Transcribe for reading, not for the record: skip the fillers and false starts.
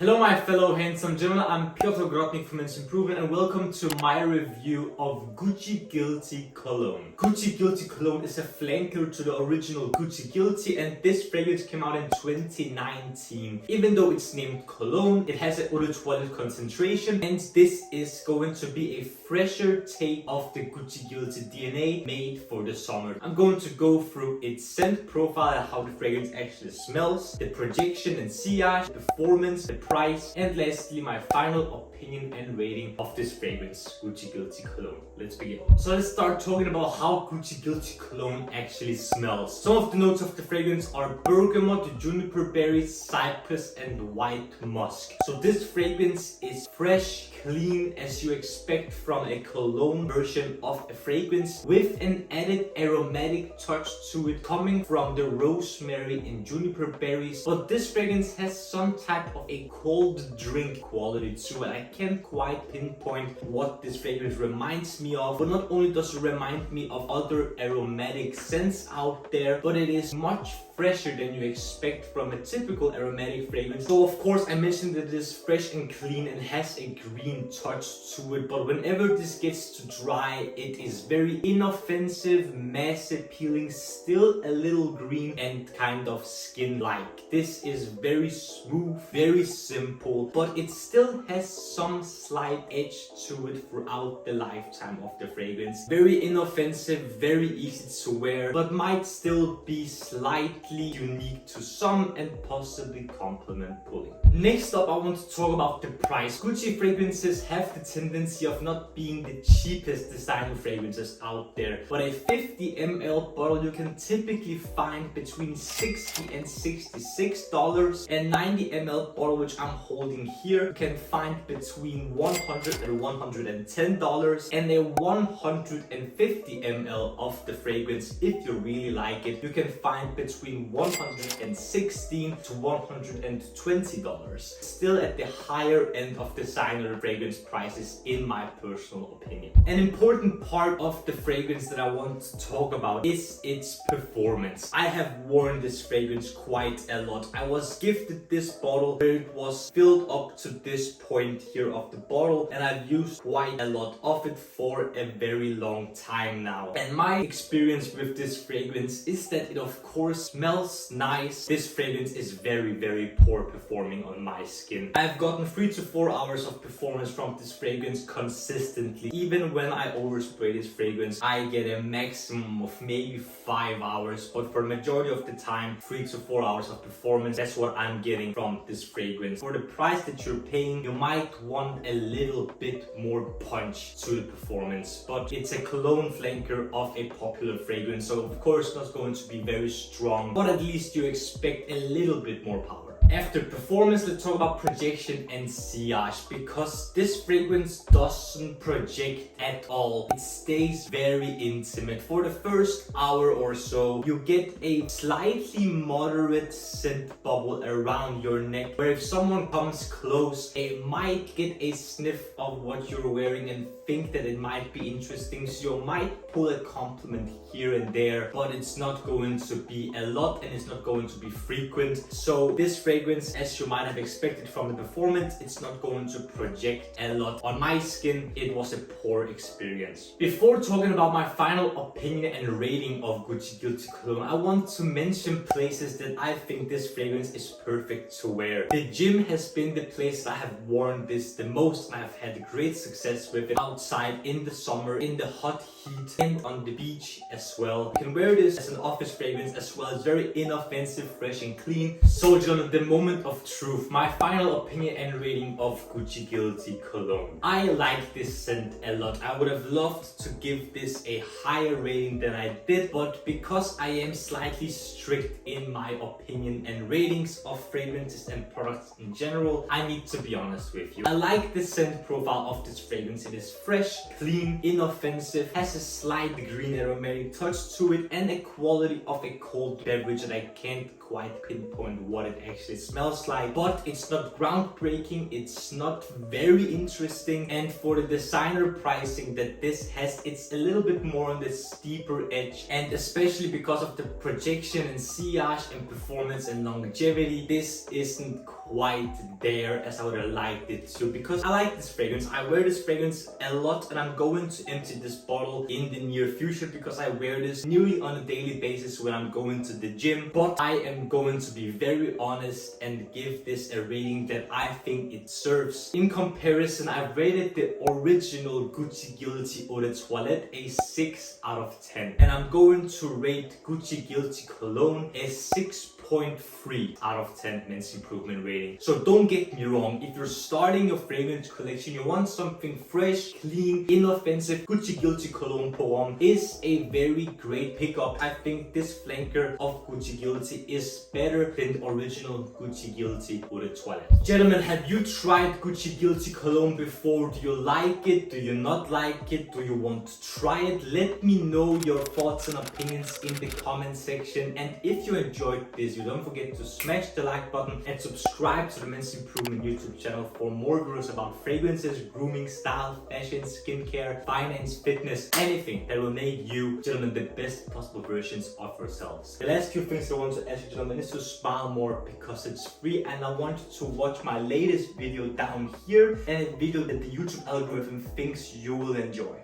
Hello my fellow handsome gentlemen, I'm Piotr Grotnik from Men's Improvement and welcome to my review of Gucci Guilty Cologne. Gucci Guilty Cologne is a flanker to the original Gucci Guilty, and this fragrance came out in 2019. Even though it's named Cologne, it has an eau de toilette concentration, and this is going to be a fresher take of the Gucci Guilty DNA made for the summer. I'm going to go through its scent profile and how the fragrance actually smells, the projection and sillage, the performance, the price, and lastly my final opinion and rating of this fragrance, Gucci Guilty Cologne. Let's begin. So let's start talking about how Gucci Guilty Cologne actually smells. Some of the notes of the fragrance are bergamot, juniper berries, cypress, and white musk. So this fragrance is fresh, clean, as you expect from a cologne version of a fragrance, with an added aromatic touch to it coming from the rosemary and juniper berries. But this fragrance has some type of a cold drink quality to it. I can't quite pinpoint what this fragrance reminds me of, but not only does it remind me of other aromatic scents out there, but it is much fresher than you expect from a typical aromatic fragrance. So of course I mentioned that it is fresh and clean and has a green touch to it, but whenever this gets to dry, it is very inoffensive, mass appealing, still a little green and kind of skin-like. This is very smooth, very simple, but it still has some slight edge to it throughout the lifetime of the fragrance. Very inoffensive, very easy to wear, but might still be slightly unique to some and possibly compliment pulling. Next up, I want to talk about the price. Gucci fragrances have the tendency of not being the cheapest designer fragrances out there, but a 50 ml bottle you can typically find between $60 and $66, and 90 ml bottle, which I'm holding here, you can find between $100 and $110, and a 150 ml of the fragrance, if you really like it, you can find between $116 to $120. Still at the higher end of designer fragrance prices in my personal opinion. An important part of the fragrance that I want to talk about is its performance. I have worn this fragrance quite a lot. I was gifted this bottle where it was filled up to this point here of the bottle, and I've used quite a lot of it for a very long time now. And my experience with this fragrance is that it of course smells nice. This fragrance is very poor performing on my skin. I've gotten 3 to 4 hours of performance from this fragrance consistently. Even when I overspray this fragrance, I get a maximum of maybe 5 hours, but for the majority of the time, 3 to 4 hours of performance. That's what I'm getting from this fragrance. For the price that you're paying, you might want a little bit more punch to the performance, but it's a cologne flanker of a popular fragrance, so of course not going to be very strong, but at least you expect a little bit more power. After performance, let's talk about projection and sillage, because this fragrance doesn't project at all. It stays very intimate. For the first hour or so, you get a slightly moderate scent bubble around your neck, where if someone comes close, they might get a sniff of what you're wearing and think that it might be interesting, so you might pull a compliment here and there, but it's not going to be a lot and it's not going to be frequent. So this fragrance, as you might have expected from the performance, it's not going to project a lot. On my skin, it was a poor experience. Before talking about my final opinion and rating of Gucci Guilty Cologne, I want to mention places that I think this fragrance is perfect to wear. The gym has been the place I have worn this the most, and I've had great success with it outside in the summer, in the hot heat, and on the beach as well. You can wear this as an office fragrance as well. It's very inoffensive, fresh and clean. So John, the moment of truth, my final opinion and rating of Gucci Guilty Cologne. I like this scent a lot. I would have loved to give this a higher rating than I did, but because I am slightly strict in my opinion and ratings of fragrances and products in general, I need to be honest with you. I like the scent profile of this fragrance. It is fresh, clean, inoffensive, has a slight green aromatic touch to it, and a quality of a cold beverage that I can't quite pinpoint what it actually smells like, but it's not groundbreaking, it's not very interesting, and for the designer pricing that this has, it's a little bit more on the steeper edge, and especially because of the projection and sillage and performance and longevity, this isn't quite there as I would have liked it to, because I like this fragrance. I wear this fragrance a lot, and I'm going to empty this bottle in the near future because I wear this nearly on a daily basis when I'm going to the gym. But I am going to be very honest and give this a rating that I think it serves. In comparison, I've rated the original Gucci Guilty Eau de Toilette a 6 out of 10, and I'm going to rate Gucci Guilty Cologne a 6.3 out of 10 men's improvement rating. So don't get me wrong, if you're starting your fragrance collection, you want something fresh, clean, inoffensive, Gucci Guilty Cologne Pour Homme is a very great pickup. I think this flanker of Gucci Guilty is better than the original Gucci Guilty Eau de Toilette. Gentlemen, have you tried Gucci Guilty Cologne before? Do you like it? Do you not like it? Do you want to try it? Let me know your thoughts and opinions in the comment section. And if you enjoyed this video, don't forget to smash the like button and subscribe to the Men's Improvement YouTube channel for more videos about fragrances, grooming, style, fashion, skincare, finance, fitness, anything that will make you, gentlemen, the best possible versions of yourselves. The last few things I want to ask you, gentlemen, is to smile more because it's free, and I want you to watch my latest video down here, and a video that the YouTube algorithm thinks you will enjoy.